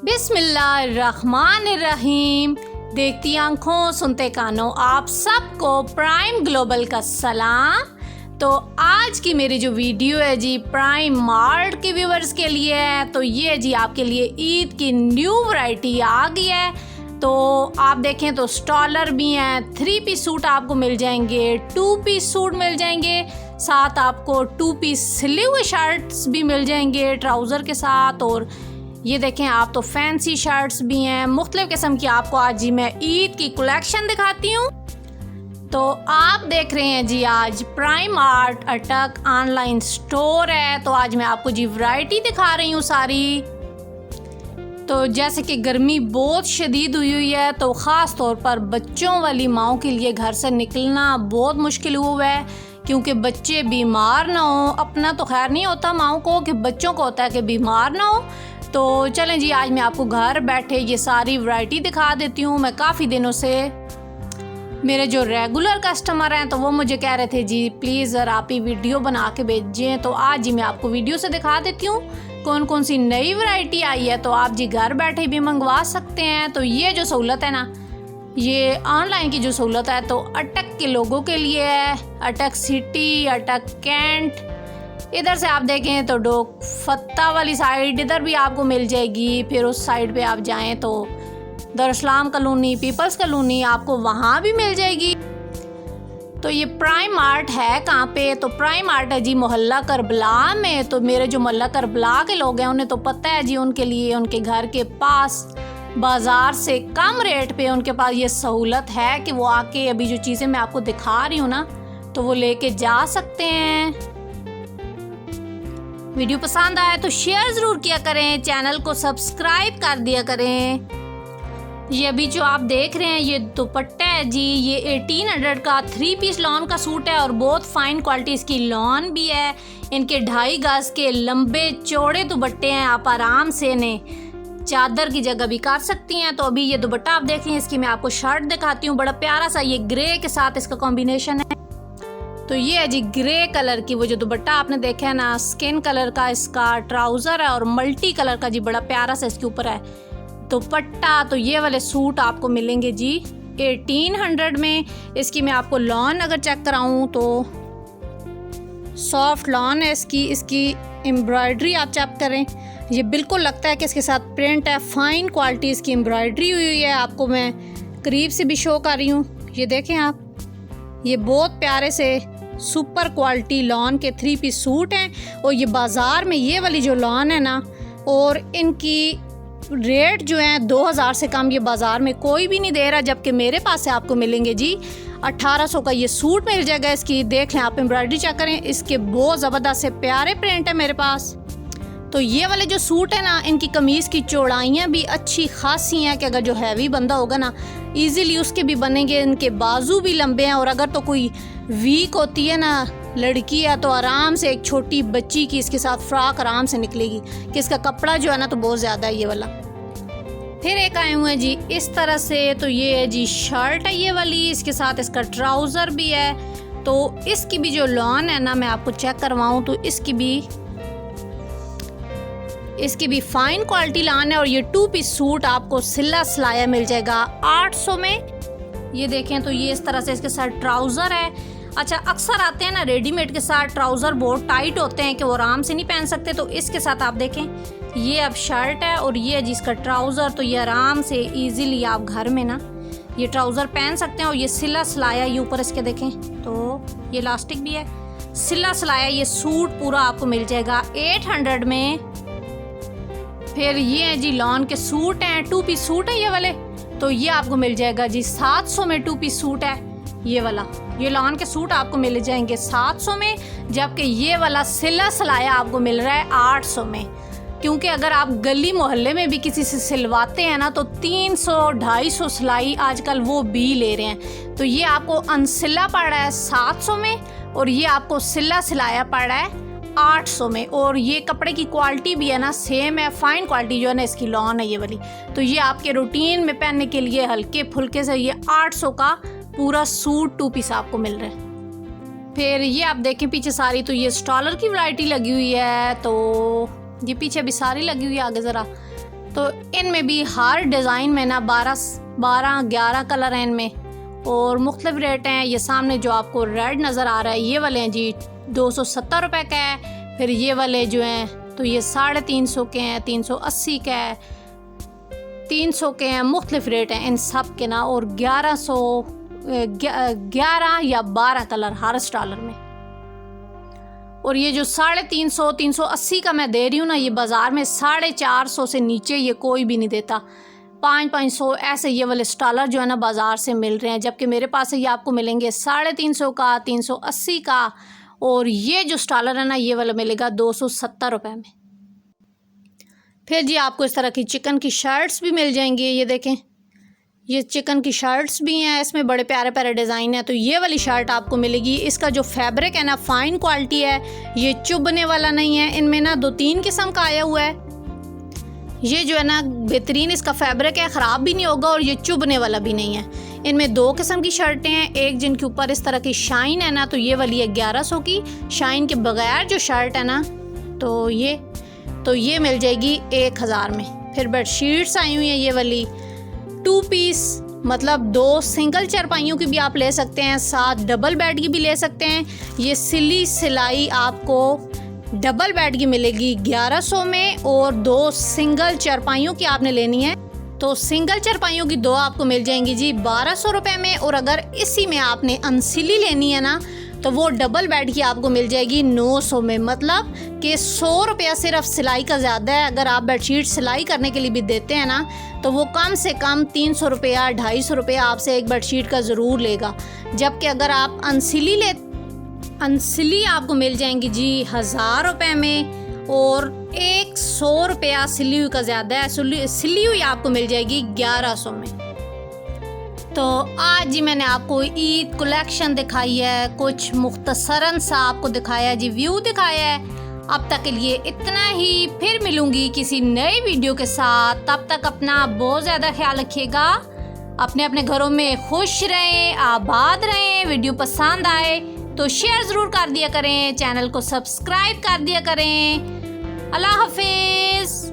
बिस्मिल्लाहिर्रहमानिर्रहीम। देखती आंखों सुनते कानों, आप सबको प्राइम ग्लोबल का सलाम। तो आज की मेरी जो वीडियो है जी प्राइम मार्ट के व्यूवर्स के लिए है। तो ये जी आपके लिए ईद की न्यू वैरायटी आ गई है। तो आप देखें तो स्टॉलर भी हैं, 3 पीस सूट आपको मिल जाएंगे, 2 पीस सूट मिल जाएंगे, साथ आपको 2 पीस सिले हुए शर्ट्स भी मिल जाएंगे ट्राउज़र के साथ। और ये देखें आप तो फैंसी शर्ट्स भी हैं, मुख्तलिफ किस्म की आपको आज जी मैं ईद की कलेक्शन दिखाती हूँ। तो आप देख रहे हैं जी आज प्राइम मार्ट अटक ऑनलाइन स्टोर है। तो आज मैं आपको जी वैरायटी दिखा रही हूँ सारी। तो जैसे कि गर्मी बहुत शदीद हुई है, तो ख़ास तौर पर बच्चों वाली माओं के लिए घर से निकलना बहुत मुश्किल हुआ है, क्योंकि बच्चे बीमार ना हो। अपना तो खैर नहीं होता माओं को, कि बच्चों को होता है कि बीमार ना हो। तो चलें जी आज मैं आपको घर बैठे ये सारी वैरायटी दिखा देती हूँ। मैं काफ़ी दिनों से मेरे जो रेगुलर कस्टमर हैं तो वो मुझे कह रहे थे जी प्लीज़ ज़रा आप ही वीडियो बना के भेजें। तो आज जी मैं आपको वीडियो से दिखा देती हूँ कौन कौन सी नई वैरायटी आई है। तो आप जी घर बैठे भी मंगवा सकते हैं। तो ये जो सहूलत है ना, ये ऑनलाइन की जो सहूलत है तो अटक के लोगों के लिए है। अटक सिटी, अटक कैंट, इधर से आप देखें तो डोक फत्ता वाली साइड इधर भी आपको मिल जाएगी। फिर उस साइड पे आप जाएं तो दरअस्लाम कॉलोनी, पीपल्स कॉलोनी आपको वहाँ भी मिल जाएगी। तो ये प्राइम मार्ट है कहाँ पे? तो प्राइम मार्ट है जी मोहल्ला करबला में। तो मेरे जो मोहल्ला करबला के लोग हैं उन्हें तो पता है जी, उनके लिए उनके घर के पास बाज़ार से कम रेट पे उनके पास ये सहूलत है कि वो आके अभी जो चीज़ें मैं आपको दिखा रही हूँ ना तो वो लेके जा सकते हैं। वीडियो पसंद आया तो शेयर ज़रूर किया करें, चैनल को सब्सक्राइब कर दिया करें। ये अभी जो आप देख रहे हैं ये दुपट्टा है जी, ये 1800 का 3 पीस लॉन का सूट है और बहुत फाइन क्वालिटी इसकी लॉन भी है। इनके 2.5 गज के लंबे चौड़े दुपट्टे हैं, आप आराम से इन्हें चादर की जगह भी कर सकती हैं। तो अभी ये दुपट्टा आप देख रहे हैं, इसकी मैं आपको शर्ट दिखाती हूँ। बड़ा प्यारा सा ये ग्रे के साथ इसका कॉम्बिनेशन है। तो ये है जी ग्रे कलर की वो जो दुपट्टा आपने देखा है ना, स्किन कलर का इसका ट्राउज़र है और मल्टी कलर का जी बड़ा प्यारा सा इसके ऊपर है दुपट्टा। तो ये वाले सूट आपको मिलेंगे जी 1800 में। इसकी मैं आपको लॉन अगर चेक कराऊँ तो सॉफ्ट लॉन है इसकी एम्ब्रॉयडरी आप चेक करें, ये बिल्कुल लगता है कि इसके साथ प्रिंट है। फाइन क्वालिटी इसकी एम्ब्रॉयडरी हुई है। आपको मैं करीब से भी शो कर रही हूँ, ये देखें आप, ये बहुत प्यारे से सुपर क्वालिटी लॉन के 3 पीस सूट हैं। और ये बाज़ार में ये वाली जो लॉन है ना, और इनकी रेट जो है 2000 से कम ये बाज़ार में कोई भी नहीं दे रहा, जबकि मेरे पास से आपको मिलेंगे जी 1800 का ये सूट मिल जाएगा। इसकी देख लें आप, एम्ब्रॉयडरी चेक करें, इसके बहुत ज़बरदस्त से प्यारे प्रिंट है मेरे पास। तो ये वाले जो सूट है ना, इनकी कमीज़ की चौड़ाइयाँ भी अच्छी खासी हैं कि अगर जो हैवी बंदा होगा ना इजीली उसके भी बनेंगे। इनके बाजू भी लंबे हैं और अगर तो कोई वीक होती है ना लड़की है तो आराम से एक छोटी बच्ची की इसके साथ फ्रॉक आराम से निकलेगी, कि इसका कपड़ा जो है ना तो बहुत ज़्यादा है ये वाला। फिर एक आए हुए हैं जी इस तरह से, तो ये है जी शर्ट है ये वाली, इसके साथ इसका ट्राउज़र भी है। तो इसकी भी जो लॉन है ना मैं आपको चेक करवाऊँ तो इसकी भी फाइन क्वालिटी लॉन है। और ये 2 पीस सूट आपको सिला सिलाया मिल जाएगा 800 में। ये देखें तो ये इस तरह से इसके साथ ट्राउज़र है। अच्छा, अक्सर आते हैं ना रेडीमेड के साथ ट्राउज़र बहुत टाइट होते हैं कि वो आराम से नहीं पहन सकते, तो इसके साथ आप देखें ये अब शर्ट है और ये जिसका ट्राउज़र, तो ये आराम से इजीली आप घर में ना ये ट्राउज़र पहन सकते हैं। और ये सिला सिलाया ये ऊपर इसके देखें तो ये इलास्टिक भी है, सिला सिलाया ये सूट पूरा आपको मिल जाएगा 800 में। फिर ये है जी लॉन के सूट हैं, 2 पीस सूट है ये वाले, तो ये आपको मिल जाएगा जी 700 में 2 पीस सूट है ये वाला। ये लॉन के सूट आपको मिल जाएंगे 700 में, जबकि ये वाला सिला सिलाया आपको मिल रहा है 800 में। क्योंकि अगर आप गली मोहल्ले में भी किसी से सिलवाते हैं ना तो 300-250 सिलाई आजकल वो भी ले रहे हैं। तो ये आपको अनसिला पड़ रहा है 700 में और ये आपको सिला सिलाया पड़ रहा है 800 में। और ये कपड़े की क्वालिटी भी है ना सेम है, फाइन क्वालिटी जो है ना इसकी लॉन है ये वाली। तो ये आपके रूटीन में पहनने के लिए हल्के फुल्के से ये 800 का पूरा सूट 2 पीस आपको मिल रहा है। फिर ये आप देखें पीछे सारी, तो ये स्टॉलर की वैरायटी लगी हुई है। तो ये पीछे भी सारी लगी हुई है, आगे ज़रा तो इनमें भी हर डिज़ाइन में ना 12-11 कलर हैं इनमें और मुख्तलिफ रेट हैं। ये सामने जो आपको रेड नज़र आ रहा है ये वाले हैं जी 270 रुपये का है। फिर ये वाले जो हैं तो ये 350 के हैं, 380 का है, 300 के हैं, मुख्तलिफ रेट हैं इन सब के ना। और 11 या 12 कलर हर स्टालर में। और ये जो 350 380 का मैं दे रही हूँ ना, ये बाज़ार में 450 से नीचे ये कोई भी नहीं देता। 500 ऐसे ये वाले स्टालर जो है ना बाज़ार से मिल रहे हैं, जबकि मेरे पास ये आपको मिलेंगे 350 का, 380 का। और ये जो स्टालर है ना ये वाला मिलेगा 270 रुपये में। फिर जी आपको इस तरह की चिकन की शर्ट्स भी मिल जाएंगी। ये देखें, ये चिकन की शर्ट्स भी हैं, इसमें बड़े प्यारे प्यारे डिज़ाइन है। तो ये वाली शर्ट आपको मिलेगी। इसका जो फैब्रिक है ना फ़ाइन क्वालिटी है, ये चुभने वाला नहीं है। इनमें ना 2-3 किस्म का आया हुआ है। ये जो है ना बेहतरीन इसका फैब्रिक है, ख़राब भी नहीं होगा और ये चुभने वाला भी नहीं है। इनमें 2 किस्म की शर्टें हैं, एक जिनके ऊपर इस तरह की शाइन है ना, तो ये वाली है 1100 की। शाइन के बगैर जो शर्ट है ना तो ये मिल जाएगी 1000 में। फिर बेडशीट्स आई हुई हैं ये वाली 2 पीस, मतलब 2 सिंगल चारपाइयों की भी आप ले सकते हैं, साथ डबल बेड की भी ले सकते हैं। ये सिलाई आपको डबल बेड की मिलेगी 1100 में और 2 सिंगल चारपाइयों की आपने लेनी है तो सिंगल चारपाइयों की 2 आपको मिल जाएंगी जी 1200 रुपये में। और अगर इसी में आपने अनसिली लेनी है ना तो वो डबल बेड की आपको मिल जाएगी 900 में। मतलब कि 100 रुपया सिर्फ सिलाई का ज़्यादा है। अगर आप बेडशीट सिलाई करने के लिए भी देते हैं ना तो वो कम से कम 300 रुपया 250 रुपया आपसे एक बेडशीट का ज़रूर लेगा। जबकि अगर आप अनसिली आपको मिल जाएंगी जी 1000 रुपये में और 100 रुपया सिली हुई का ज़्यादा है। सिली हुई आपको मिल जाएगी 1100 में। तो आज जी मैंने आपको ईद कलेक्शन दिखाई है, कुछ मुख्तसरन सा आपको दिखाया जी, व्यू दिखाया है। अब तक के लिए इतना ही, फिर मिलूंगी किसी नए वीडियो के साथ। तब तक अपना बहुत ज़्यादा ख्याल रखिएगा, अपने घरों में खुश रहें, आबाद रहें। वीडियो पसंद आए तो शेयर ज़रूर कर दिया करें, चैनल को सब्सक्राइब कर दिया करें। अल्लाह हाफिज़।